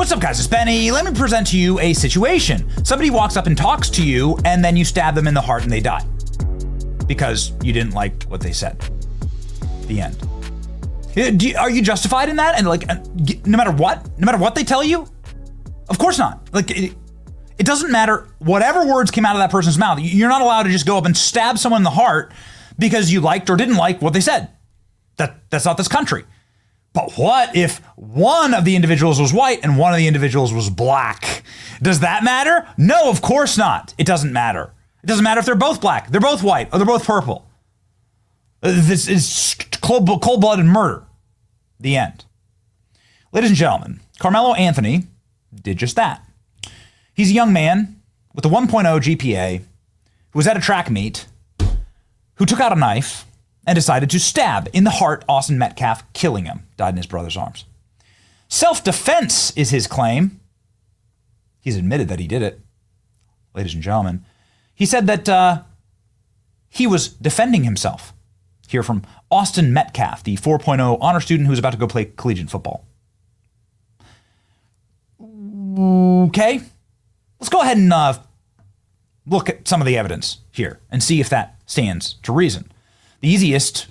What's up, guys? It's Benny. Let me present to you a situation. Somebody walks up and talks to you, and then you stab them in the heart and they die because you didn't like what they said. The end. Are you justified in that? And no matter what they tell you? Of course not. It doesn't matter whatever words came out of that person's mouth. You're not allowed to just go up and stab someone in the heart because you liked or didn't like what they said. That's not this country. But what if one of the individuals was white and one of the individuals was black? Does that matter? No, of course not. It doesn't matter. It doesn't matter if they're both black, they're both white, or they're both purple. This is cold-blooded murder. The end. Ladies and gentlemen, Carmelo Anthony did just that. He's a young man with a 1.0 GPA who was at a track meet, who took out a knife and decided to stab in the heart Austin Metcalf, killing him. Died in his brother's arms. Self-defense is his claim. He's admitted that he did it. Ladies and gentlemen, he said that he was defending himself. Hear from Austin Metcalf, the 4.0 honor student who was about to go play collegiate football. Okay, let's go ahead and look at some of the evidence here and see if that stands to reason. The easiest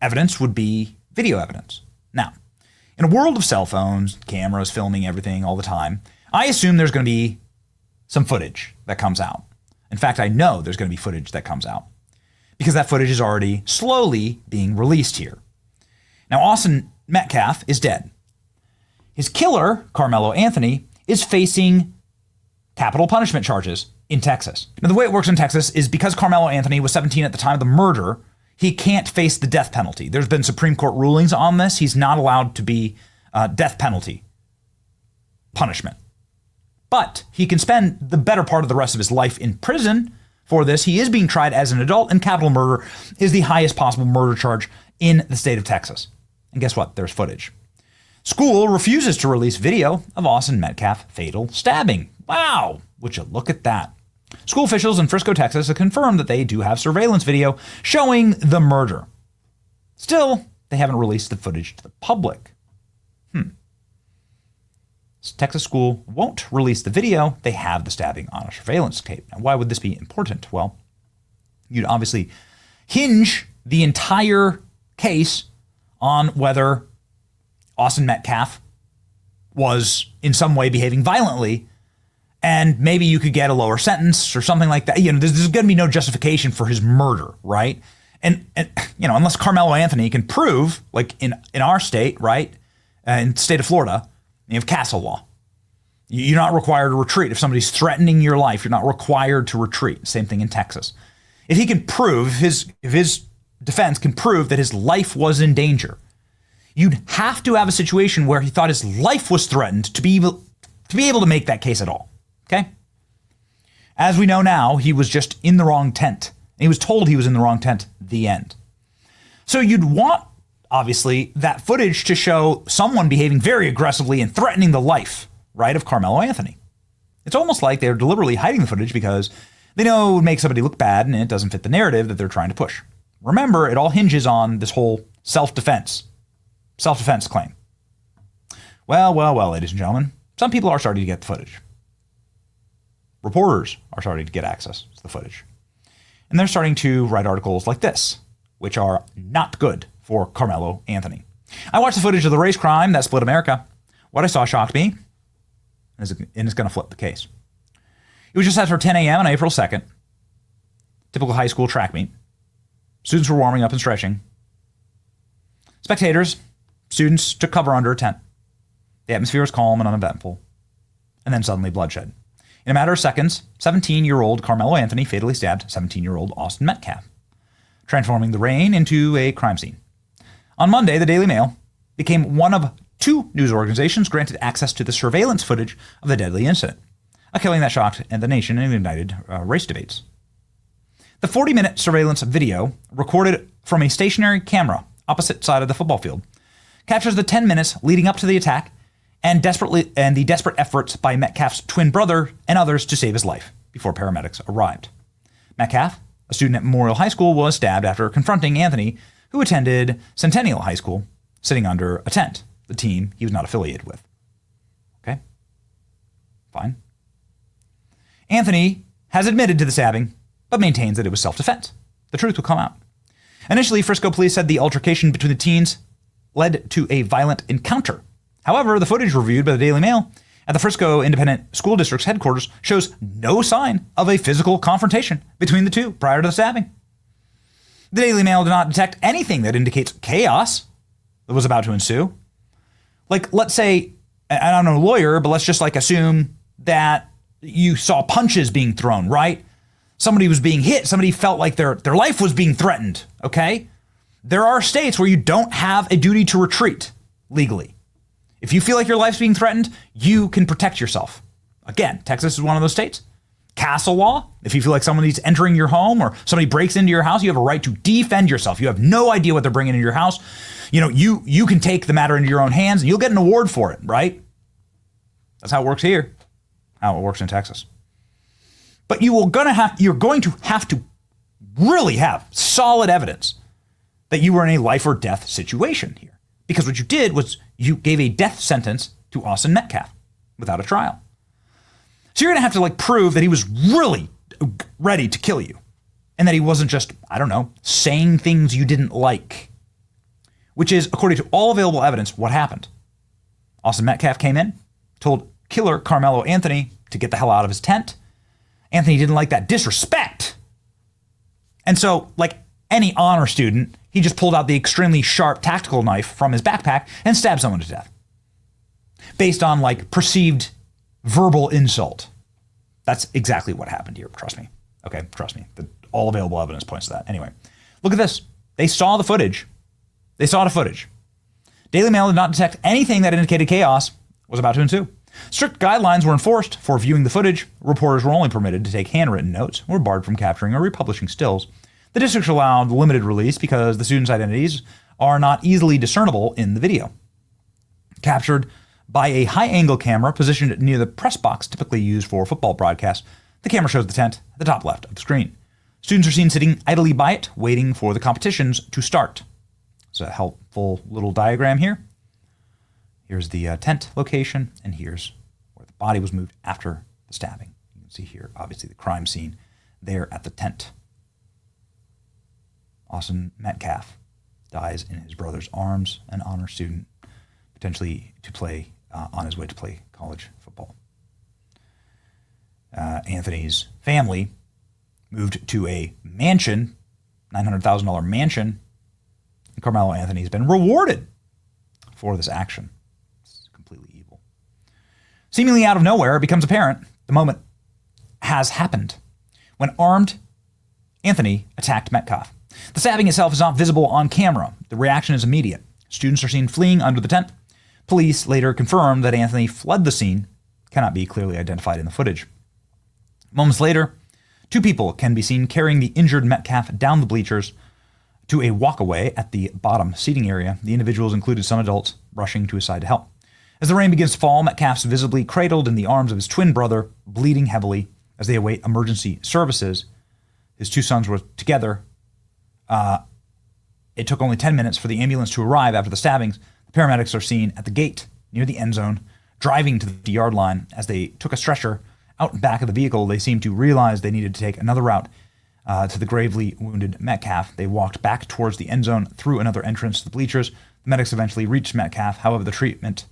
evidence would be video evidence. Now, in a world of cell phones, cameras, filming everything all the time, I assume there's going to be some footage that comes out. In fact, I know there's going to be footage that comes out because that footage is already slowly being released here. Now, Austin Metcalf is dead. His killer, Carmelo Anthony, is facing capital punishment charges in Texas. Now, the way it works in Texas is because Carmelo Anthony was 17 at the time of the murder, he can't face the death penalty. There's been Supreme Court rulings on this. He's not allowed to be death penalty punishment. But he can spend the better part of the rest of his life in prison for this. He is being tried as an adult, and capital murder is the highest possible murder charge in the state of Texas. And guess what? There's footage. School refuses to release video of Austin Metcalf fatal stabbing. Wow, would you look at that? School officials in Frisco, Texas have confirmed that they do have surveillance video showing the murder. Still, they haven't released the footage to the public. Texas school won't release the video. They have the stabbing on a surveillance tape. Now, why would this be important? Well, you'd obviously hinge the entire case on whether Austin Metcalf was in some way behaving violently, and maybe you could get a lower sentence or something like that. There's going to be no justification for his murder, right? And unless Carmelo Anthony can prove, like in our state, right, in the state of Florida, you have castle law. You're not required to retreat. If somebody's threatening your life, you're not required to retreat. Same thing in Texas. If he can prove, if his defense can prove that his life was in danger, you'd have to have a situation where he thought his life was threatened to be able to make that case at all. Okay? As we know now, he was just in the wrong tent. And he was told he was in the wrong tent. The end. So you'd want, obviously, that footage to show someone behaving very aggressively and threatening the life, right, of Carmelo Anthony. It's almost like they're deliberately hiding the footage because they know it would make somebody look bad and it doesn't fit the narrative that they're trying to push. Remember, it all hinges on this whole self-defense claim. Well, ladies and gentlemen, some people are starting to get the footage. Reporters are starting to get access to the footage. And they're starting to write articles like this, which are not good for Carmelo Anthony. I watched the footage of the race crime that split America. What I saw shocked me, and it's going to flip the case. It was just after 10 a.m. on April 2nd. Typical high school track meet. Students were warming up and stretching. Spectators, students took cover under a tent. The atmosphere was calm and uneventful. And then suddenly bloodshed. In a matter of seconds, 17-year-old Carmelo Anthony fatally stabbed 17-year-old Austin Metcalf, transforming the rain into a crime scene. On Monday, the Daily Mail became one of two news organizations granted access to the surveillance footage of the deadly incident, a killing that shocked the nation and ignited race debates. The 40-minute surveillance video, recorded from a stationary camera opposite side of the football field, captures the 10 minutes leading up to the attack and the desperate efforts by Metcalf's twin brother and others to save his life before paramedics arrived. Metcalf, a student at Memorial High School, was stabbed after confronting Anthony, who attended Centennial High School, sitting under a tent, the team he was not affiliated with. Okay? Fine. Anthony has admitted to the stabbing, but maintains that it was self-defense. The truth will come out. Initially, Frisco police said the altercation between the teens led to a violent encounter. However, the footage reviewed by the Daily Mail at the Frisco Independent School District's headquarters shows no sign of a physical confrontation between the two prior to the stabbing. The Daily Mail did not detect anything that indicates chaos that was about to ensue. Like, let's say, I'm not a lawyer, but let's just assume that you saw punches being thrown, right? Somebody was being hit. Somebody felt like their life was being threatened, okay? There are states where you don't have a duty to retreat legally. If you feel like your life's being threatened, you can protect yourself. Again, Texas is one of those states. Castle law, if you feel like somebody's entering your home or somebody breaks into your house, you have a right to defend yourself. You have no idea what they're bringing into your house. You can take the matter into your own hands and you'll get an award for it, right? That's how it works here, how it works in Texas. But you're going to have to really have solid evidence that you were in a life or death situation here. Because what you did was you gave a death sentence to Austin Metcalf without a trial. So you're going to have to prove that he was really ready to kill you and that he wasn't just, saying things you didn't like, which is, according to all available evidence, what happened. Austin Metcalf came in, told killer Carmelo Anthony to get the hell out of his tent. Anthony didn't like that disrespect. And so, like any honor student, he just pulled out the extremely sharp tactical knife from his backpack and stabbed someone to death based on perceived verbal insult. That's exactly what happened here. Trust me. Okay, trust me. All available evidence points to that. Anyway, look at this. They saw the footage. Daily Mail did not detect anything that indicated chaos was about to ensue. Strict guidelines were enforced for viewing the footage. Reporters were only permitted to take handwritten notes, were barred from capturing or republishing stills. The district allowed limited release because the students' identities are not easily discernible in the video. Captured by a high-angle camera positioned near the press box typically used for football broadcasts, the camera shows the tent at the top left of the screen. Students are seen sitting idly by it, waiting for the competitions to start. It's a helpful little diagram here. Here's the tent location, and here's where the body was moved after the stabbing. You can see here, obviously, the crime scene there at the tent. Austin Metcalf dies in his brother's arms, an honor student, potentially to play on his way to play college football. Anthony's family moved to a mansion, $900,000 mansion, and Carmelo Anthony has been rewarded for this action. It's completely evil. Seemingly out of nowhere, it becomes apparent the moment has happened when armed Anthony attacked Metcalf. The stabbing itself is not visible on camera. The reaction is immediate. Students are seen fleeing under the tent. Police later confirmed that Anthony fled the scene, cannot be clearly identified in the footage. Moments later, two people can be seen carrying the injured Metcalf down the bleachers to a walkaway at the bottom seating area. The individuals included some adults rushing to his side to help. As the rain begins to fall, Metcalf's visibly cradled in the arms of his twin brother, bleeding heavily as they await emergency services. His two sons were together. It took only 10 minutes for the ambulance to arrive after the stabbings. The paramedics are seen at the gate near the end zone, driving to the yard line. As they took a stretcher out back of the vehicle, they seemed to realize they needed to take another route to the gravely wounded Metcalf. They walked back towards the end zone through another entrance to the bleachers. The medics eventually reached Metcalf. However, the treatment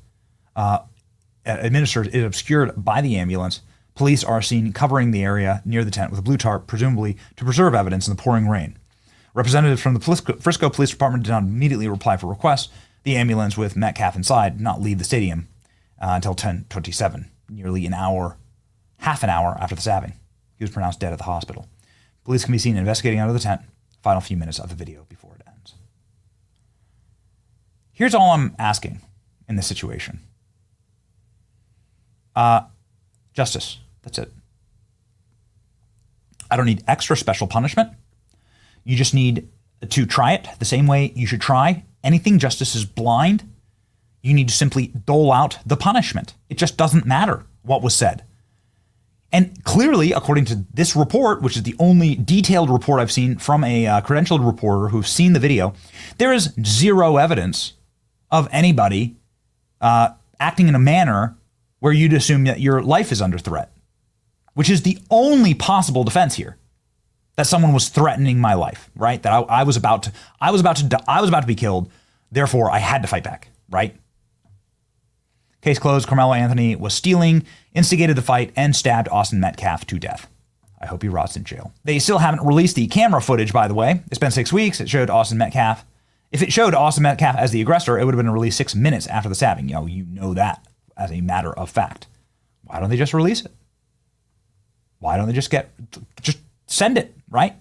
administered is obscured by the ambulance. Police are seen covering the area near the tent with a blue tarp, presumably to preserve evidence in the pouring rain. Representatives from the Frisco Police Department did not immediately reply for requests. The ambulance with Metcalf inside did not leave the stadium until 10:27, nearly half an hour after the stabbing. He was pronounced dead at the hospital. Police can be seen investigating under the tent. Final few minutes of the video before it ends. Here's all I'm asking in this situation. Justice. That's it. I don't need extra special punishment. You just need to try it the same way you should try anything. Justice is blind. You need to simply dole out the punishment. It just doesn't matter what was said. And clearly, according to this report, which is the only detailed report I've seen from a credentialed reporter who's seen the video, there is zero evidence of anybody acting in a manner where you'd assume that your life is under threat, which is the only possible defense here. That someone was threatening my life, right? That I was about to be killed. Therefore, I had to fight back, right? Case closed. Carmelo Anthony was stealing, instigated the fight, and stabbed Austin Metcalf to death. I hope he rots in jail. They still haven't released the camera footage, by the way. It's been 6 weeks. It showed Austin Metcalf. If it showed Austin Metcalf as the aggressor, it would have been released 6 minutes after the stabbing. You know that as a matter of fact. Why don't they just release it? Why don't they just send it, right?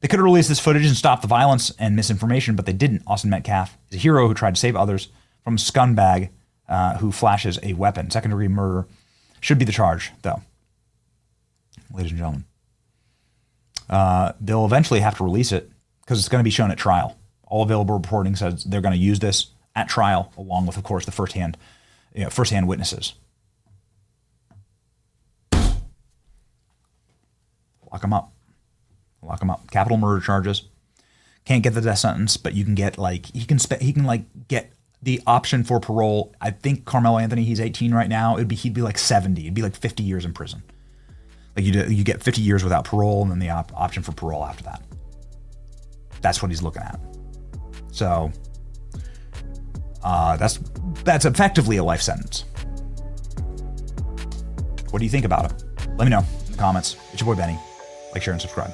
They could have released this footage and stopped the violence and misinformation, but they didn't. Austin Metcalf is a hero who tried to save others from a scumbag who flashes a weapon. Second-degree murder should be the charge, though. Ladies and gentlemen. They'll eventually have to release it because it's going to be shown at trial. All available reporting says they're going to use this at trial, along with, of course, the firsthand witnesses. Lock them up. Lock them up. Capital murder charges. Can't get the death sentence, but you can get he can get the option for parole. I think Carmelo Anthony, he's 18 right now. He'd be like 70. It'd be like 50 years in prison. Like you get 50 years without parole, and then the option for parole after that. That's what he's looking at. So that's effectively a life sentence. What do you think about it? Let me know in the comments. It's your boy Benny. Like, share, and subscribe.